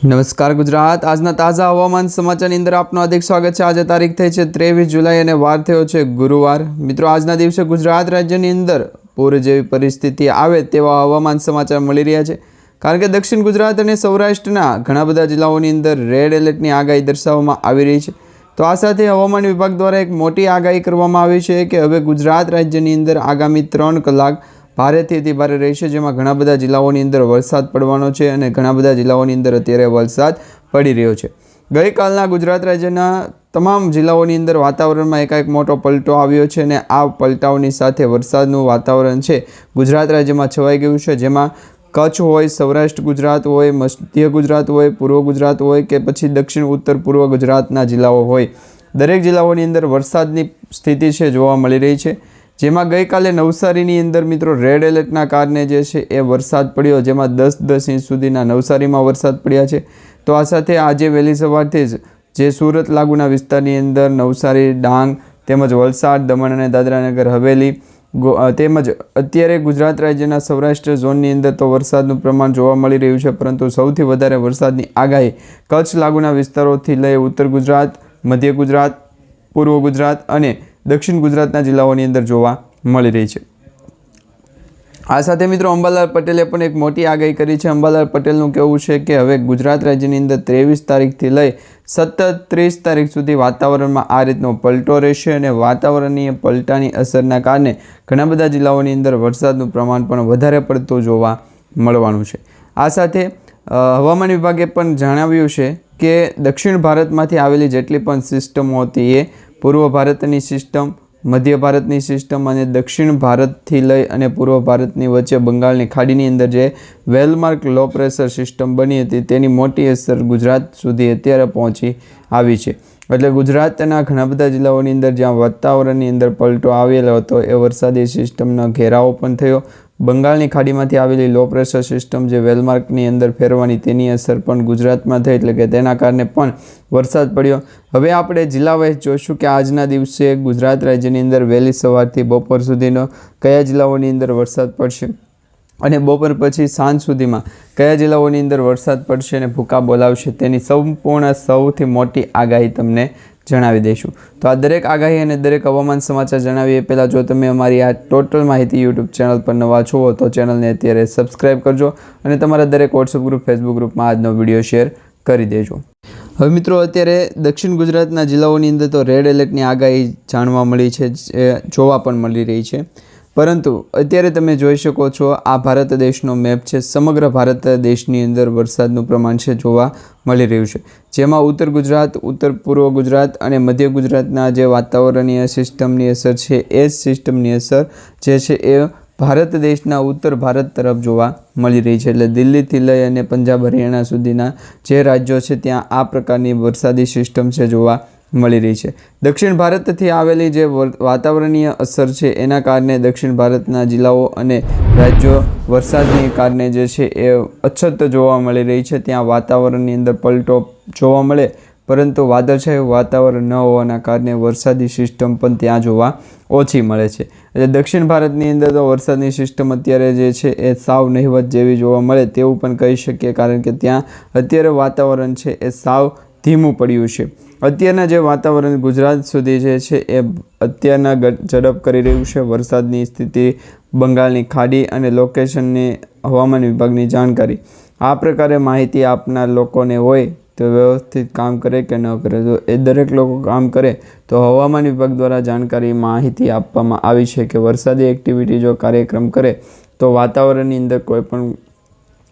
નમસ્કાર ગુજરાત આજના તાજા હવામાન સમાચારની અંદર આપનું હાર્દિક સ્વાગત છે। આજે તારીખ થઈ છે 23 જુલાઈ અને વાર થયો છે ગુરુવાર। મિત્રો આજના દિવસે ગુજરાત રાજ્યની અંદર પૂર જેવી પરિસ્થિતિ આવે તેવા હવામાન સમાચાર મળી રહ્યા છે, કારણ કે દક્ષિણ ગુજરાત અને સૌરાષ્ટ્રના ઘણા બધા જિલ્લાઓની અંદર રેડ એલર્ટની આગાહી દર્શાવવામાં આવી રહી છે। તો આ સાથે હવામાન વિભાગ દ્વારા એક મોટી આગાહી કરવામાં આવી છે કે હવે ગુજરાત રાજ્યની અંદર આગામી 3 કલાક ભારેથી અતિ ભારે રહેશે, જેમાં ઘણા બધા જિલ્લાઓની અંદર વરસાદ પડવાનો છે અને ઘણા બધા જિલ્લાઓની અંદર અત્યારે વરસાદ પડી રહ્યો છે। ગઈકાલના ગુજરાત રાજ્યના તમામ જિલ્લાઓની અંદર વાતાવરણમાં એકાએક મોટો પલટો આવ્યો છે અને આ પલટાઓની સાથે વરસાદનું વાતાવરણ છે ગુજરાત રાજ્યમાં છવાઈ ગયું છે, જેમાં કચ્છ હોય, સૌરાષ્ટ્ર ગુજરાત હોય, મધ્ય ગુજરાત હોય, પૂર્વ ગુજરાત હોય કે પછી દક્ષિણ ઉત્તર પૂર્વ ગુજરાતના જિલ્લાઓ હોય, દરેક જિલ્લાઓની અંદર વરસાદની સ્થિતિ છે જોવા મળી રહી છે। જેમાં ગઈકાલે નવસારીની અંદર મિત્રો રેડ એલર્ટના કારણે જે છે એ વરસાદ પડ્યો, જેમાં 10 ઇંચ સુધીના નવસારીમાં વરસાદ પડ્યા છે। તો આ સાથે આજે વહેલી સવારથી જ જે સુરત લાગુના વિસ્તારની અંદર નવસારી, ડાંગ તેમજ વલસાડ, દમણ અને દાદરાનગર હવેલી તેમજ અત્યારે ગુજરાત રાજ્યના સૌરાષ્ટ્ર ઝોનની અંદર તો વરસાદનું પ્રમાણ જોવા મળી રહ્યું છે, પરંતુ સૌથી વધારે વરસાદની આગાહી કચ્છ લાગુના વિસ્તારોથી લઈ ઉત્તર ગુજરાત, મધ્ય ગુજરાત, પૂર્વ ગુજરાત અને દક્ષિણ ગુજરાતના જિલ્લાઓની અંદર જોવા મળી રહી છે। આ સાથે મિત્રો અંબાલાલ પટેલે પણ એક મોટી આગાહી કરી છે। અંબાલાલ પટેલનું કહેવું છે કે હવે ગુજરાત રાજ્યની અંદર 23 તારીખથી લઈ સતત 30 તારીખ સુધી વાતાવરણમાં આ રીતનો પલટો રહેશે અને વાતાવરણીય પલટાની અસરના કારણે ઘણા બધા જિલ્લાઓની અંદર વરસાદનું પ્રમાણ પણ વધારે પડતું જોવા મળવાનું છે। આ સાથે હવામાન વિભાગે પણ જણાવ્યું છે કે દક્ષિણ ભારતમાંથી આવેલી જેટલી પણ સિસ્ટમો હતી એ પૂર્વ ભારતની સિસ્ટમ, મધ્ય ભારતની સિસ્ટમ અને દક્ષિણ ભારતથી લઈ અને પૂર્વ ભારતની વચ્ચે બંગાળની ખાડીની અંદર જે વેલમાર્ક લો પ્રેશર સિસ્ટમ બની હતી તેની મોટી અસર ગુજરાત સુધી અત્યારે પહોંચી આવી છે। એટલે ગુજરાતના ઘણા બધા જિલ્લાઓની અંદર જ્યાં વાતાવરણની અંદર પલટો આવેલો હતો એ વરસાદી સિસ્ટમનો ઘેરાવો પણ થયો। બંગાળની ખાડીમાંથી આવેલી લો પ્રેશર સિસ્ટમ જે વેલમાર્કની અંદર ફેરવાની તેની અસર પણ ગુજરાતમાં થઈ, એટલે કે તેના કારણે પણ વરસાદ પડ્યો। હવે આપણે જિલ્લા વાઇઝ જોઈશું કે આજના દિવસે ગુજરાત રાજ્યની અંદર વહેલી સવારથી બપોર સુધીનો કયા જિલ્લાઓની અંદર વરસાદ પડશે અને બપોર પછી સાંજ સુધીમાં કયા જિલ્લાઓની અંદર વરસાદ પડશે અને ભૂકા બોલાવશે તેની સંપૂર્ણ સૌથી મોટી આગાહી તમને જણાવી દઈશું। તો આ દરેક આગાહી અને દરેક હવામાન સમાચાર જણાવીએ પહેલાં જો તમે અમારી આ ટોટલ માહિતી યુટ્યુબ ચેનલ પર નવા છો તો ચેનલને અત્યારે સબસ્ક્રાઈબ કરજો અને તમારા દરેક વોટ્સઅપ ગ્રુપ, ફેસબુક ગ્રુપમાં આજનો વિડીયો શેર કરી દેજો। હવે મિત્રો અત્યારે દક્ષિણ ગુજરાતના જિલ્લાઓની અંદર તો રેડ એલર્ટની આગાહી જાણવા મળી છે, જોવા પણ મળી રહી છે, પરંતુ અત્યારે તમે જોઈ શકો છો આ ભારત દેશનો મેપ છે। સમગ્ર ભારત દેશની અંદર વરસાદનું પ્રમાણ છે જોવા મળી રહ્યું છે, જેમાં ઉત્તર ગુજરાત, ઉત્તર પૂર્વ ગુજરાત અને મધ્ય ગુજરાતના જે વાતાવરણીય સિસ્ટમની અસર છે એ જ સિસ્ટમની અસર જે છે એ ભારત દેશના ઉત્તર ભારત તરફ જોવા મળી રહી છે। એટલે દિલ્હીથી લઈ અને પંજાબ, હરિયાણા સુધીના જે રાજ્યો છે ત્યાં આ પ્રકારની વરસાદી સિસ્ટમ છે જોવા મળી રહી છે। દક્ષિણ ભારતથી આવેલી જે વાતાવરણીય અસર છે એના કારણે દક્ષિણ ભારતના જિલ્લાઓ અને રાજ્યો વરસાદને કારણે જે છે એ અછત જોવા મળી રહી છે। ત્યાં વાતાવરણની અંદર પલટો જોવા મળે, પરંતુ વાદળછાયું વાતાવરણ ન હોવાના કારણે વરસાદી સિસ્ટમ પણ ત્યાં જોવા ઓછી મળે છે। એટલે દક્ષિણ ભારતની અંદર તો વરસાદની સિસ્ટમ અત્યારે જે છે એ સાવ નહિવત જેવી જોવા મળે તેવું પણ કહી શકીએ, કારણ કે ત્યાં અત્યારે વાતાવરણ છે એ સાવ ધીમું પડ્યું છે। અત્યારના જે વાતાવરણ ગુજરાત સુધી જે છે એ અત્યારના ઝડપ કરી રહ્યું છે। વરસાદની સ્થિતિ, બંગાળની ખાડી અને લોકેશનની હવામાન વિભાગની જાણકારી આ પ્રકારે માહિતી આપનાર લોકોને હોય તો વ્યવસ્થિત કામ કરે કે ન કરે, તો એ દરેક લોકો કામ કરે તો હવામાન વિભાગ દ્વારા જાણકારી માહિતી આપવામાં આવી છે કે વરસાદી એક્ટિવિટી જો કાર્યક્રમ કરે તો વાતાવરણની અંદર કોઈ પણ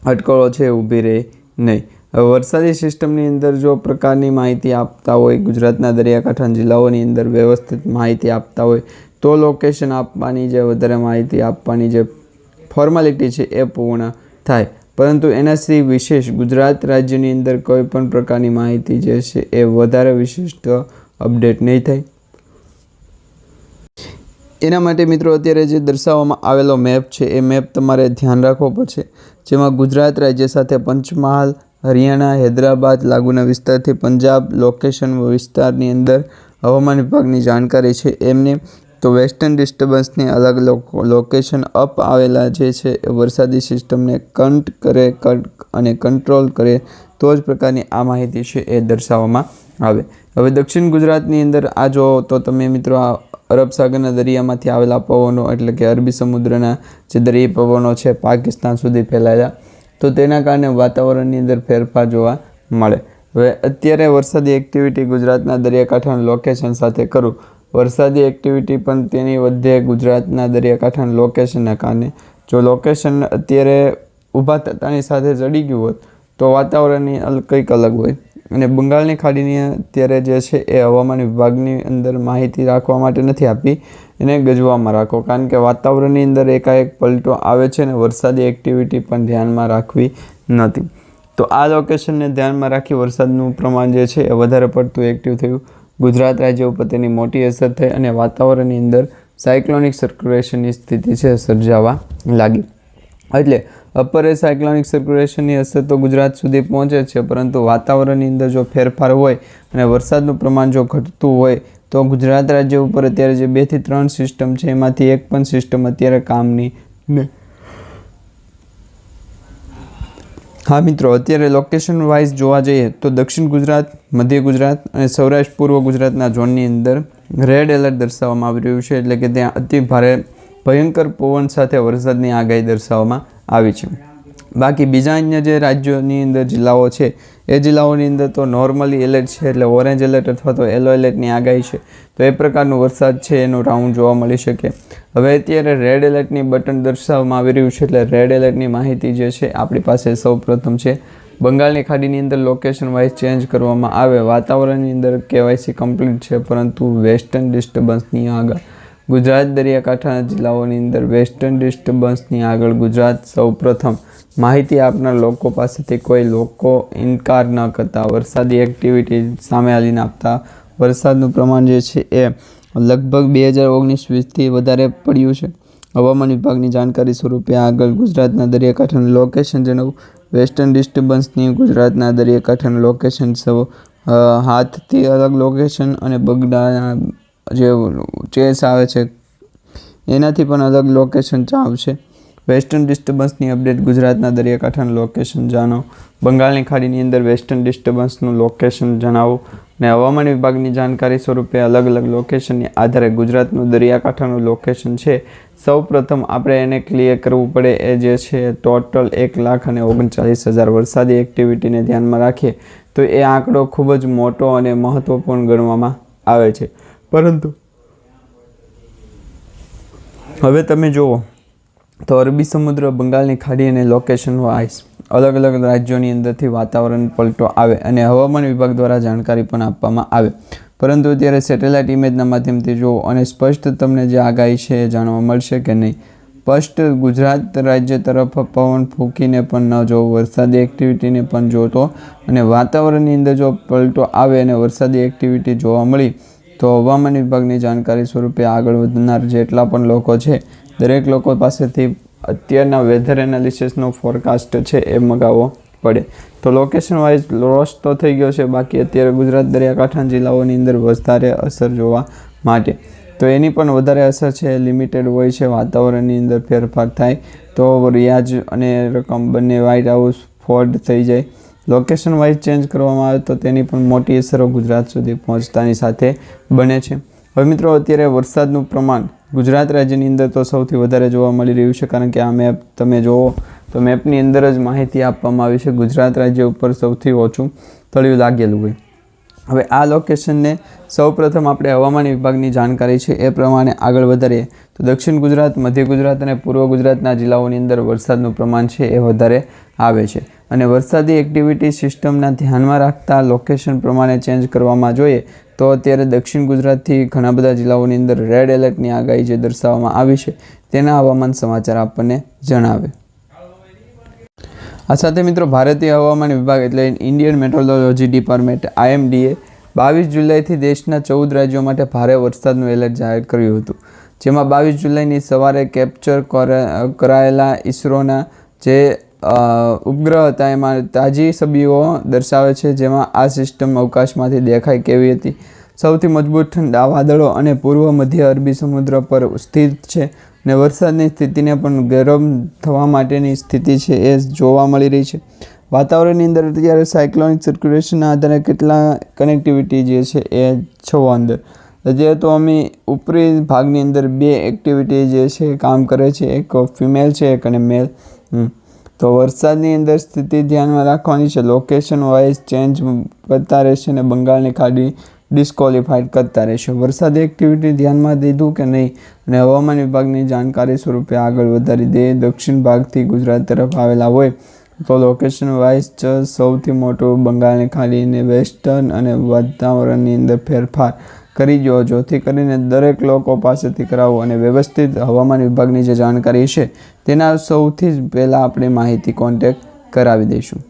અટકળો છે ઊભી રહે નહીં। વરસાદી સિસ્ટમની અંદર જો પ્રકારની માહિતી આપતા હોય, ગુજરાતના દરિયાકાંઠાના જિલ્લાઓની અંદર વ્યવસ્થિત માહિતી આપતા હોય તો લોકેશન આપવાની જે વધારે માહિતી આપવાની જે ફોર્માલિટી છે એ પૂર્ણ થાય, પરંતુ એનાથી વિશેષ ગુજરાત રાજ્યની અંદર કોઈ પણ પ્રકારની માહિતી જે છે એ વધારે વિશિષ્ટ અપડેટ નહીં થાય। એના માટે મિત્રો અત્યારે જે દર્શાવવામાં આવેલો મેપ છે એ મેપ તમારે ધ્યાન રાખવો પડશે, જેમાં ગુજરાત રાજ્ય સાથે પંચમહાલ, હરિયાણા, હૈદરાબાદ લાગુના વિસ્તારથી પંજાબ લોકેશન વિસ્તારની અંદર હવામાન વિભાગની જાણકારી છે એમને તો વેસ્ટર્ન ડિસ્ટર્બન્સની અલગ લોકેશન અપ આવેલા જે છે એ વરસાદી સિસ્ટમને કટ અને કંટ્રોલ કરે તો જ પ્રકારની આ માહિતી છે એ દર્શાવવામાં આવે. હવે દક્ષિણ ગુજરાતની અંદર આ જો તો તમે મિત્રો આ અરબ સાગરના દરિયામાંથી આવેલા પવનો એટલે કે અરબી સમુદ્રના જે દરિયાઈ પવનો છે પાકિસ્તાન સુધી ફેલાયેલા, તો તેના કારણે વાતાવરણની અંદર ફેરફાર જોવા મળે. હવે અત્યારે વરસાદી એક્ટિવિટી ગુજરાતના દરિયાકાંઠાના લોકેશન સાથે કરું. વરસાદી એક્ટિવિટી પણ તેની વધે ગુજરાતના દરિયાકાંઠાના લોકેશનના કારણે. જો લોકેશન અત્યારે ઊભા થતાની સાથે ચડી ગયું હોત તો વાતાવરણની કંઈક અલગ હોય. અને બંગાળની ખાડીની અત્યારે જે છે એ હવામાન વિભાગની અંદર માહિતી રાખવા માટે નથી આપી, એને ગજવામાં રાખો, કારણ કે વાતાવરણની અંદર એકાએક પલટો આવે છે અને વરસાદી એક્ટિવિટી પણ ધ્યાનમાં રાખવી નથી. તો આ લોકેશનને ધ્યાનમાં રાખી વરસાદનું પ્રમાણ જે છે એ વધારે પડતું એક્ટિવ થયું. ગુજરાત રાજ્ય ઉપર તેની મોટી અસર થઈ અને વાતાવરણની અંદર સાયક્લોનિક સર્ક્યુલેશનની સ્થિતિ છે સર્જાવા લાગી. એટલે અપર સાયક્લોનિક સર્ક્યુલેશનની અસર તો ગુજરાત સુધી પહોંચે છે, પરંતુ વાતાવરણની અંદર જો ફેરફાર હોય અને વરસાદનું પ્રમાણ જો ઘટતું હોય તો ગુજરાત રાજ્ય ઉપર અત્યારે જે 2 થી 3 સિસ્ટમ છે એમાંથી એક પણ સિસ્ટમ અત્યારે કામની નહીં. હા મિત્રો, અત્યારે લોકેશન વાઇઝ જોવા જઈએ તો દક્ષિણ ગુજરાત, મધ્ય ગુજરાત અને સૌરાષ્ટ્ર પૂર્વ ગુજરાતના ઝોનની અંદર રેડ એલર્ટ દર્શાવવામાં આવી રહ્યું છે, એટલે કે ત્યાં અતિ ભારે ભયંકર પવન સાથે વરસાદની આગાહી દર્શાવવામાં આવી છે. બાકી બીજા અન્ય જે રાજ્યોની અંદર જિલ્લાઓ છે એ જિલ્લાઓની અંદર તો નોર્મલી એલર્ટ છે, એટલે ઓરેન્જ એલર્ટ અથવા તો યલો એલર્ટની આગાહી છે. તો એ પ્રકારનો વરસાદ છે એનું રાઉન્ડ જોવા મળી શકે. હવે અત્યારે રેડ એલર્ટની બટન દર્શાવવામાં આવી રહ્યું છે, એટલે રેડ એલર્ટની માહિતી જે છે આપણી પાસે સૌ પ્રથમ છે. બંગાળની ખાડીની અંદર લોકેશન વાઇઝ ચેન્જ કરવામાં આવે. વાતાવરણની અંદર KYC કમ્પ્લીટ છે, પરંતુ વેસ્ટર્ન ડિસ્ટર્બન્સની આગળ ગુજરાત દરિયાકાંઠાના જિલ્લાઓની અંદર વેસ્ટર્ન ડિસ્ટર્બન્સની આગળ ગુજરાત સૌ પ્રથમ માહિતી આપનાર લોકો પાસેથી કોઈ લોકો ઇનકાર ન કરતા વરસાદી એક્ટિવિટી સામે હાલીને આપતા વરસાદનું પ્રમાણ જે છે એ લગભગ 2019-20થી વધારે પડ્યું છે. હવામાન વિભાગની જાણકારી સ્વરૂપે આગળ ગુજરાતના દરિયાકાંઠાનું લોકેશન જણાવું. વેસ્ટર્ન ડિસ્ટર્બન્સની ગુજરાતના દરિયાકાંઠાનું લોકેશન હાથથી અલગ લોકેશન અને બગડાના જે ચેસ આવે છે એનાથી પણ અલગ લોકેશન આવશે. વેસ્ટર્ન ડિસ્ટર્બન્સની અપડેટ ગુજરાતના દરિયાકાંઠાનું લોકેશન જાણો. બંગાળની ખાડીની અંદર વેસ્ટર્ન ડિસ્ટર્બન્સનું લોકેશન જણાવો. અને હવામાન વિભાગની જાણકારી સ્વરૂપે અલગ અલગ લોકેશનની આધારે ગુજરાતનું દરિયાકાંઠાનું લોકેશન છે સૌ પ્રથમ આપણે એને ક્લિયર કરવું પડે. એ જે છે ટોટલ 1,39,000 વરસાદી એક્ટિવિટીને ધ્યાનમાં રાખીએ તો એ આંકડો ખૂબ જ મોટો અને મહત્ત્વપૂર્ણ ગણવામાં આવે છે. પરંતુ હવે તમે જુઓ તો અરબી સમુદ્ર, બંગાળની ખાડી અને લોકેશન વાઇઝ અલગ અલગ રાજ્યોની અંદરથી વાતાવરણ પલટો આવે અને હવામાન વિભાગ દ્વારા જાણકારી પણ આપવામાં આવે. પરંતુ અત્યારે સેટેલાઇટ ઇમેજના માધ્યમથી જુઓ અને સ્પષ્ટ તમને જે આગાહી છે એ જાણવા મળશે કે નહીં. સ્પષ્ટ ગુજરાત રાજ્ય તરફ પવન ફૂંકીને પણ ન જોવો, વરસાદી એક્ટિવિટીને પણ જોતો અને વાતાવરણની અંદર જો પલટો આવે અને વરસાદી એક્ટિવિટી જોવા મળી તો હવામાન વિભાગની જાણકારી સ્વરૂપે આગળ વધનાર જેટલા પણ લોકો છે દરેક લોકો પાસેથી અત્યારના વેધર એનાલિસિસનો ફોરકાસ્ટ છે એ મગાવવો પડે. તો લોકેશન વાઇઝ લોસ તો થઈ ગયો છે, બાકી અત્યારે ગુજરાત દરિયાકાંઠાના જિલ્લાઓની અંદર વધારે અસર જોવા માટે તો એની પણ વધારે અસર છે લિમિટેડ હોય છે. વાતાવરણની અંદર ફેરફાર થાય તો રિયાઝ અને રકમ બંને વ્હાઇટ હાઉસ ફોલ્ડ થઈ જાય. લોકેશન વાઇઝ ચેન્જ કરવામાં આવે તો તેની પણ મોટી અસરો ગુજરાત સુધી પહોંચતાની સાથે બને છે. હવે મિત્રો, અત્યારે વરસાદનું પ્રમાણ ગુજરાત રાજ્યની અંદર તો સૌથી વધારે જોવા મળી રહ્યું છે, કારણ કે આ મેપ તમે જુઓ તો મેપની અંદર જ માહિતી આપવામાં આવી છે ગુજરાત રાજ્ય ઉપર સૌથી ઓછું તળિયું લાગેલું હોય. હવે આ લોકેશનને સૌપ્રથમ આપણે હવામાન વિભાગની જાણકારી છે એ પ્રમાણે આગળ વધારીએ તો દક્ષિણ ગુજરાત, મધ્ય ગુજરાત અને પૂર્વ ગુજરાતના જિલ્લાઓની અંદર વરસાદનું પ્રમાણ છે એ વધારે આવે છે. અને વરસાદી એક્ટિવિટી સિસ્ટમના ધ્યાનમાં રાખતા લોકેશન પ્રમાણે ચેન્જ કરવામાં જોઈએ તો અત્યારે દક્ષિણ ગુજરાતથી ઘણા બધા જિલ્લાઓની અંદર રેડ એલર્ટની આગાહી જે દર્શાવવામાં આવી છે તેના હવામાન સમાચાર આપણને જણાવે. આ સાથે મિત્રો, ભારતીય હવામાન વિભાગ એટલે ઇન્ડિયન મેટ્રોલોજી ડિપાર્ટમેન્ટ IMDએ 22 જુલાઈથી દેશના 14 રાજ્યો માટે ભારે વરસાદનું એલર્ટ જાહેર કર્યું હતું, જેમાં 22 જુલાઈની સવારે કેપ્ચર કરાયેલા ઇસરોના જે ઉપગ્રહ હતા એમાં તાજી છબીઓ દર્શાવે છે, જેમાં આ સિસ્ટમ અવકાશમાંથી દેખાય કેવી હતી. સૌથી મજબૂત ઠંડા વાદળો અને પૂર્વ મધ્ય અરબી સમુદ્ર પર સ્થિત છે અને વરસાદની સ્થિતિને પણ ગરમ થવા માટેની સ્થિતિ છે એ જોવા મળી રહી છે. વાતાવરણની અંદર અત્યારે સાયક્લોનિક સર્ક્યુલેશનના આધારે કેટલા કનેક્ટિવિટી જે છે એ છો અંદર જે તો અમે ઉપરી ભાગની અંદર 2 એક્ટિવિટી જે છે કામ કરે છે, એક ફિમેલ છે એક અને મેલ. તો વરસાદની અંદર સ્થિતિ ધ્યાનમાં રાખવાની છે. લોકેશન વાઇઝ ચેન્જ કરતા રહેશે અને બંગાળની ખાડી ડિસ્કોલિફાઈડ કરતા રહેશે. વરસાદી એક્ટિવિટી ધ્યાનમાં લીધું કે નહીં અને હવામાન વિભાગની જાણકારી સ્વરૂપે આગળ વધારી દે. દક્ષિણ ભાગથી ગુજરાત તરફ આવેલા હોય તો લોકેશન વાઇઝ સૌથી મોટું બંગાળની ખાડીને વેસ્ટર્ન અને વાતાવરણની અંદર ફેરફાર કરી દો, જેથી કરીને દરેક લોકો પાસેથી કરાવો અને વ્યવસ્થિત હવામાન વિભાગની જે જાણકારી છે તેના સૌથી પહેલાં આપણે માહિતી કોન્ટેક્ટ કરાવી દઈશું.